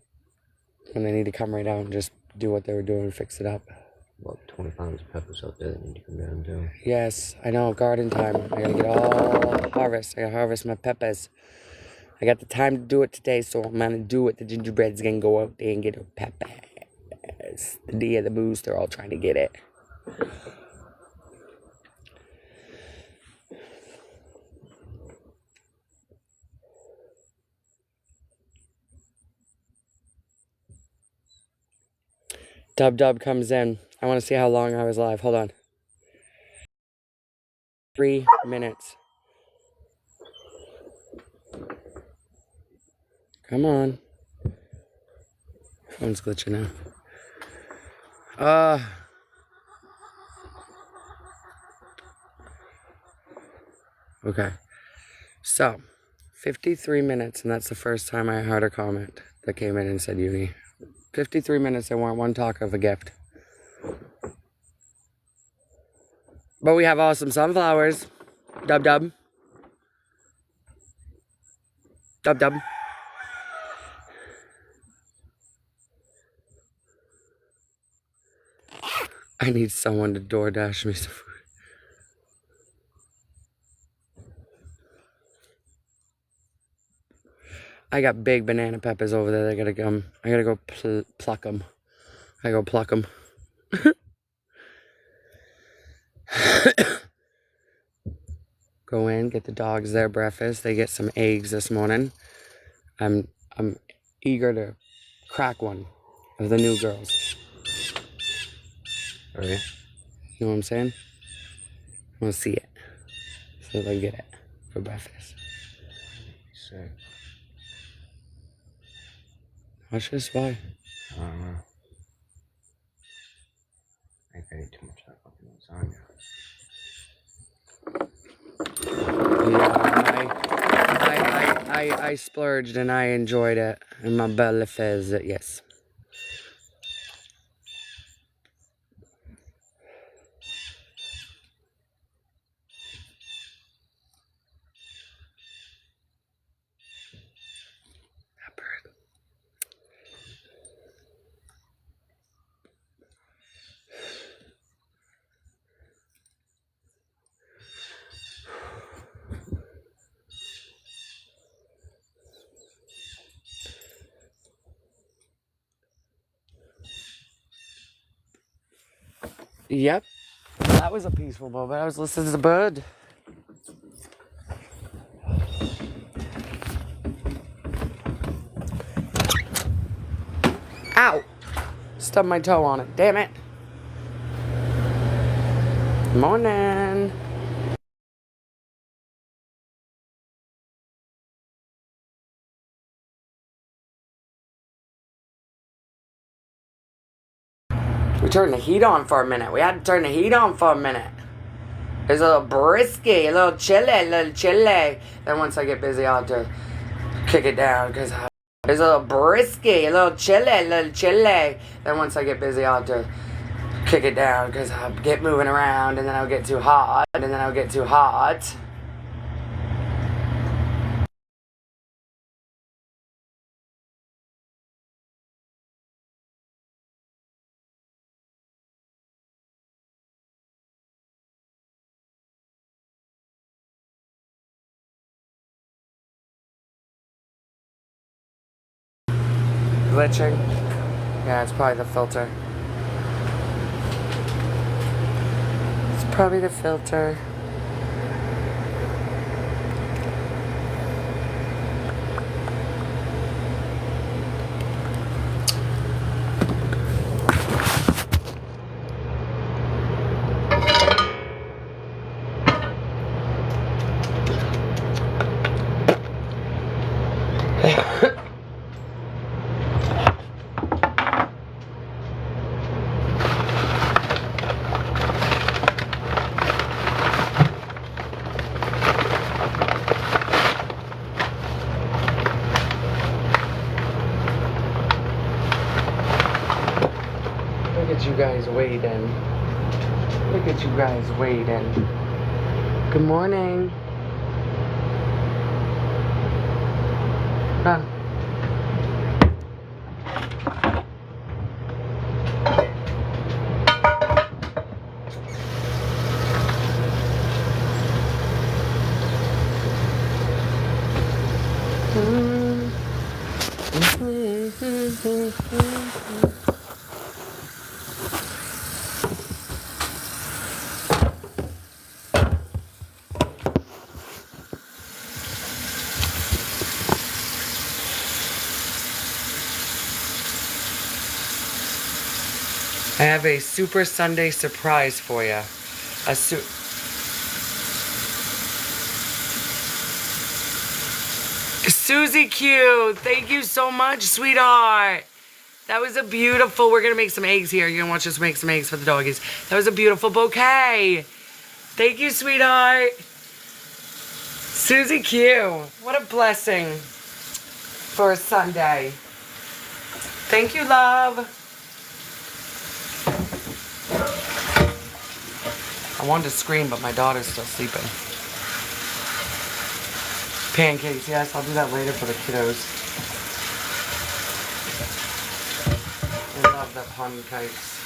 when they need to come right out and just do what they were doing and fix it up. About 20 pounds of peppers out there that need to come down too. Yes, I know, garden time. I gotta get all harvest. I gotta harvest my peppers. I got the time to do it today, so I'm gonna do it. The gingerbread's gonna go out there and get her peppers. The day of the booze, they're all trying to get it. Dub comes in. I want to see how long I was live. Hold on. 3 minutes. Come on. Phone's glitching now. Okay. So, 53 minutes, and that's the first time I heard a comment that came in and said uni. 53 minutes, I want one talk of a gift. But we have awesome sunflowers. Dub. Dub. I need someone to DoorDash me some food. I got big banana peppers over there. I gotta go pluck them. I go pluck them. Go in, get the dogs their breakfast. They get some eggs this morning. I'm eager to crack one of the new girls. Are you? You know what I'm saying? I want to see it. So they'll get it for breakfast. Sick. Watch this, why? I don't know. I think I ate too much of that fucking lasagna. Yeah, I splurged and I enjoyed it. And my belly fez it, yes. That bird. Yep, that was a peaceful moment. I was listening to the bird. Ow! Stubbed my toe on it. Damn it. Morning. We turned the heat on for a minute. We had to turn the heat on for a minute. It's a little brisky, a little chilly. Then once I get busy, I'll have to kick it down because it's a little brisky, a little chilly. Then once I get busy, I'll have to kick it down because I'll get moving around and then I'll get too hot and then I'll get too hot. Glitching? Yeah, it's probably the filter. It's probably the filter. Look at you guys waiting. Look at you guys waiting. Good morning. Run. I have a Super Sunday surprise for you. Susie Q, thank you so much, sweetheart. That was a beautiful, we're gonna make some eggs here. You're gonna watch us make some eggs for the doggies. That was a beautiful bouquet. Thank you, sweetheart. Susie Q, what a blessing for a Sunday. Thank you, love. I wanted to scream, but my daughter's still sleeping. Pancakes, yes, I'll do that later for the kiddos. I love the pancakes.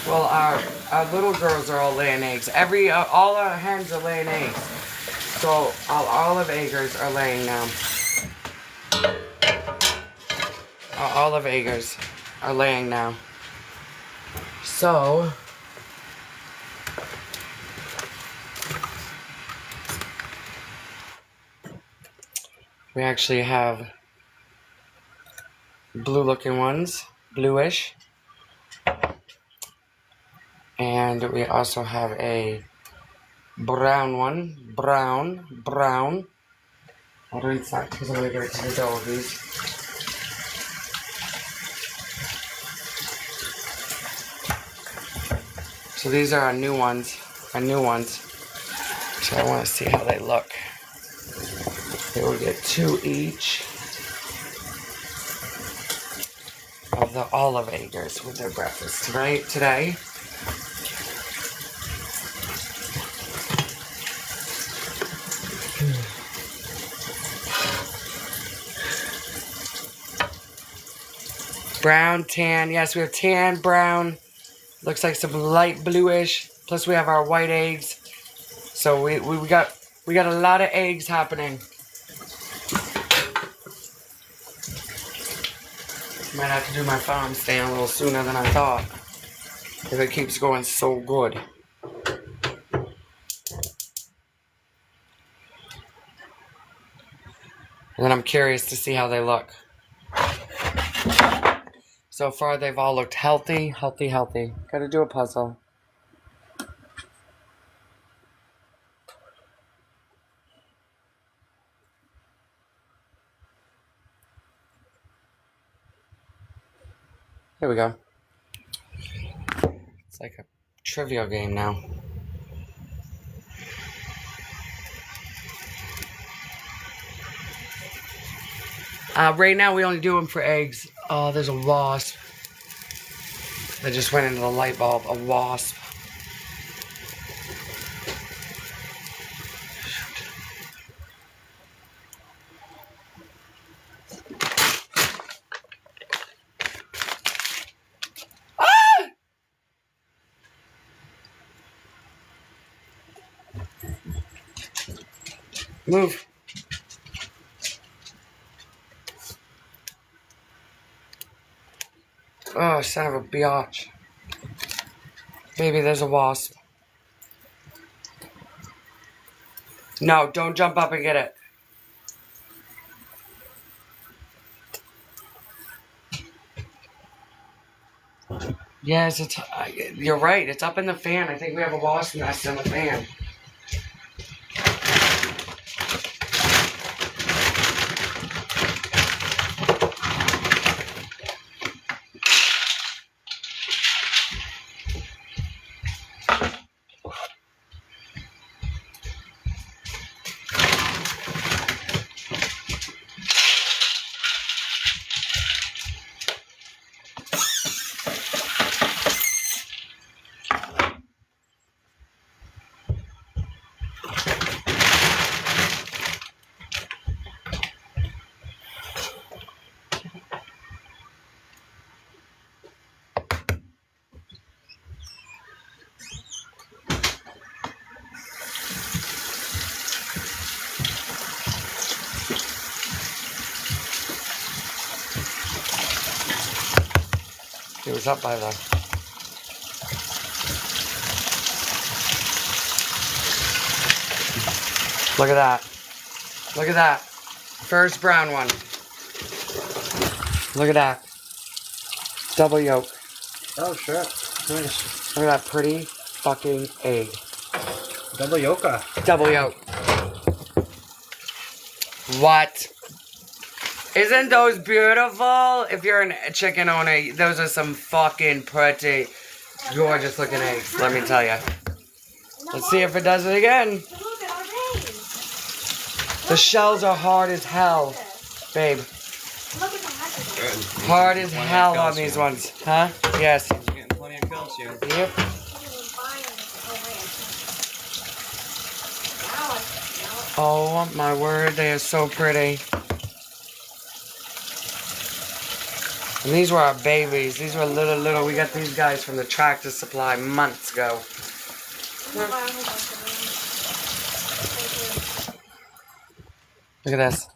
Well, our little girls are all laying eggs. All our hens are laying eggs. So our olive eggers are laying now. Our olive eggers are laying now. So we actually have blue looking ones, bluish. And we also have a brown one, brown. I'll rinse that because I'm going to give it to the doggies. So these are our new ones, So I want to see how they look. They will get 2 each of the olive eggers with their breakfast today. Brown, tan. Yes, we have tan, brown. Looks like some light bluish. Plus we have our white eggs. So we got a lot of eggs happening. Might have to do my farm stand a little sooner than I thought. If it keeps going so good. And then I'm curious to see how they look. So far, they've all looked healthy. Gotta do a puzzle. Here we go. It's like a trivia game now. Right now, we only do them for eggs. Oh, there's a wasp. That just went into the light bulb. A wasp. Ah! Move. Oh, son of a biatch. Baby, there's a wasp. No, don't jump up and get it. Yes, you're right. It's up in the fan. I think we have a wasp nest in the fan. It was up by the... Look at that. Look at that. First brown one. Look at that. Double yolk. Oh, sure. Nice. Look at that pretty fucking egg. Double yoka. Double yolk. What? Isn't those beautiful? If you're a chicken owner, those are some fucking pretty, gorgeous looking eggs, let me tell you. Let's see if it does it again. The shells are hard as hell, babe. Hard as hell on these ones. Huh? Yes. Getting plenty of calcium. Yep. Oh my word, they are so pretty. And these were our babies. These were little. We got these guys from the Tractor Supply months ago. Look at this.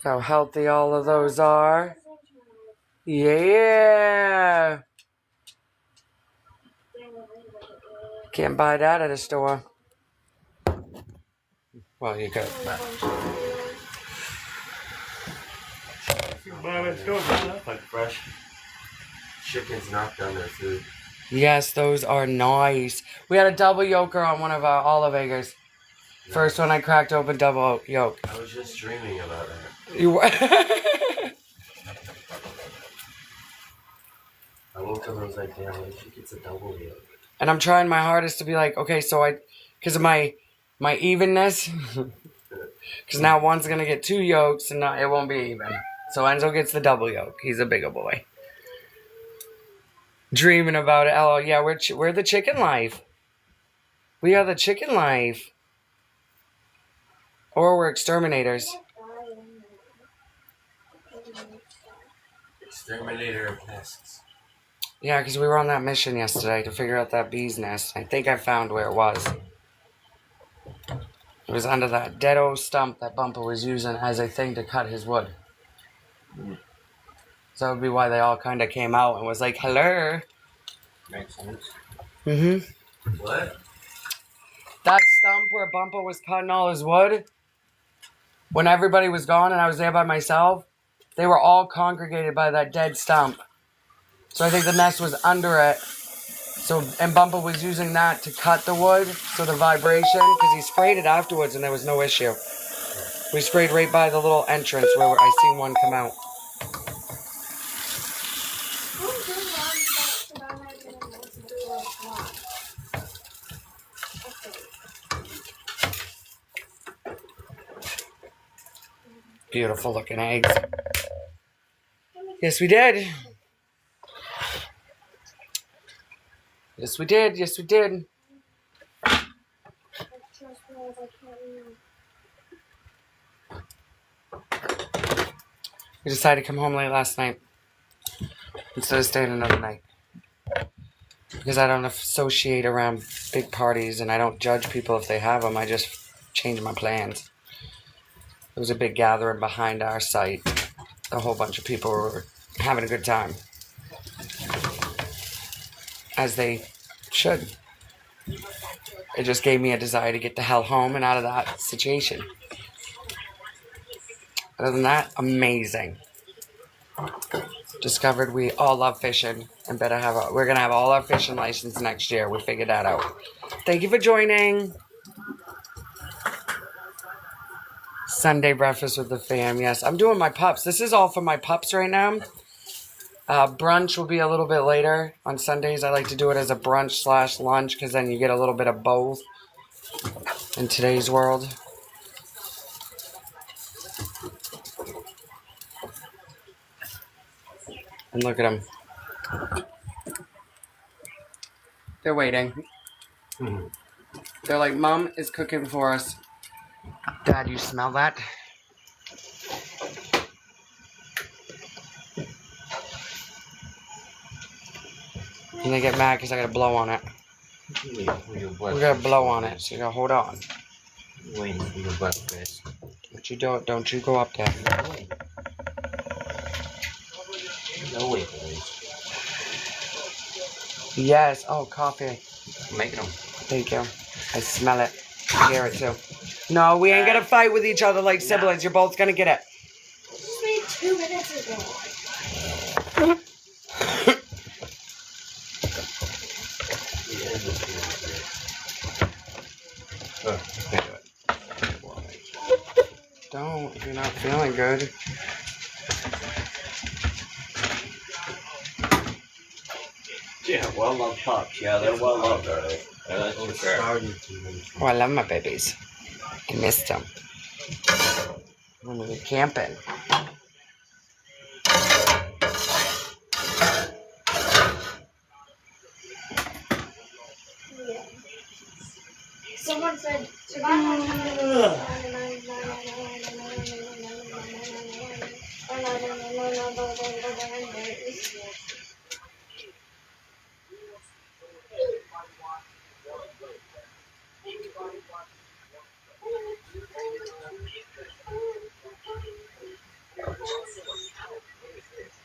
How healthy all of those are. Yeah. Can't buy that at a store. Well, you could. Like fresh chickens knocked on their food. Yes, those are nice. We had a double yolker on one of our olive acres. First one I cracked open, double yolk. I was just dreaming about that. You were. I woke up and I was like, damn, what if she gets a double yolk? And I'm trying my hardest to be like, okay, so because of my evenness, because now one's gonna get 2 yolks and it won't be even. So Enzo gets the double yolk. He's a bigger boy. Dreaming about it. Oh yeah, we're the chicken life. We are the chicken life. Or we're exterminators. Exterminator of pests. Yeah, because we were on that mission yesterday to figure out that bee's nest. I think I found where it was. It was under that dead old stump that Bumper was using as a thing to cut his wood. So that would be why they all kind of came out and was like, hello. Makes sense. Mm-hmm. What? That stump where Bumper was cutting all his wood, when everybody was gone and I was there by myself, they were all congregated by that dead stump. So I think the nest was under it. So, and Bumper was using that to cut the wood, so the vibration, because he sprayed it afterwards and there was no issue. We sprayed right by the little entrance where I seen one come out. Beautiful looking eggs. Yes, we did. Yes, we did. Yes, we did. We decided to come home late last night instead of staying another night. Because I don't associate around big parties and I don't judge people if they have them. I just change my plans. There was a big gathering behind our site. A whole bunch of people were having a good time. As they should. It just gave me a desire to get the hell home and out of that situation. Other than that, amazing. Discovered we all love fishing and we're gonna have all our fishing license next year. We figured that out. Thank you for joining. Sunday breakfast with the fam. Yes, I'm doing my pups. This is all for my pups right now. Brunch will be a little bit later. On Sundays, I like to do it as a brunch / lunch because then you get a little bit of both in today's world. And look at them. They're waiting. They're like, Mom is cooking for us. Dad, you smell that? And they get mad because I gotta blow on it. We gotta blow on it, so you gotta hold on. Waiting for your breakfast. But you don't you go up there. No way, boys. Yes, oh, coffee. I'm making them. Thank you. I smell it. I hear it too. No, we ain't gonna fight with each other like siblings. You're both gonna get it. Just made 2 minutes ago. Don't, if you're not feeling good. Yeah, well-loved pups. Yeah, they're well-loved, are they? That's for sure. Oh, I love my babies. I missed them. When we were camping. Yeah. Someone said,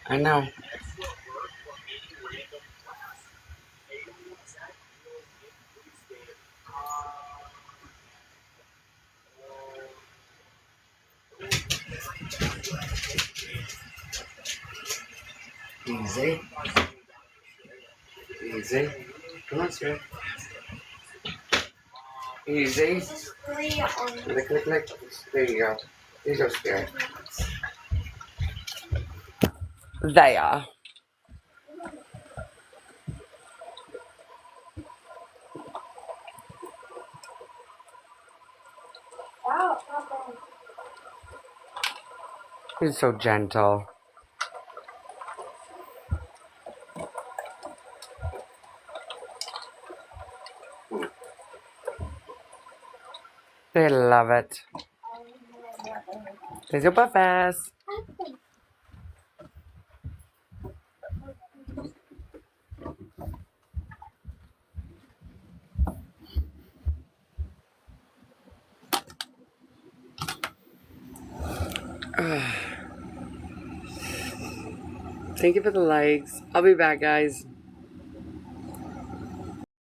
I know. Easy. Easy. Come on, Spirit. Easy. Lick, lick, lick. There you go. There you go, Spirit. There. He's so gentle. They love it. There's your breakfast. Thank you for the likes. I'll be back, guys.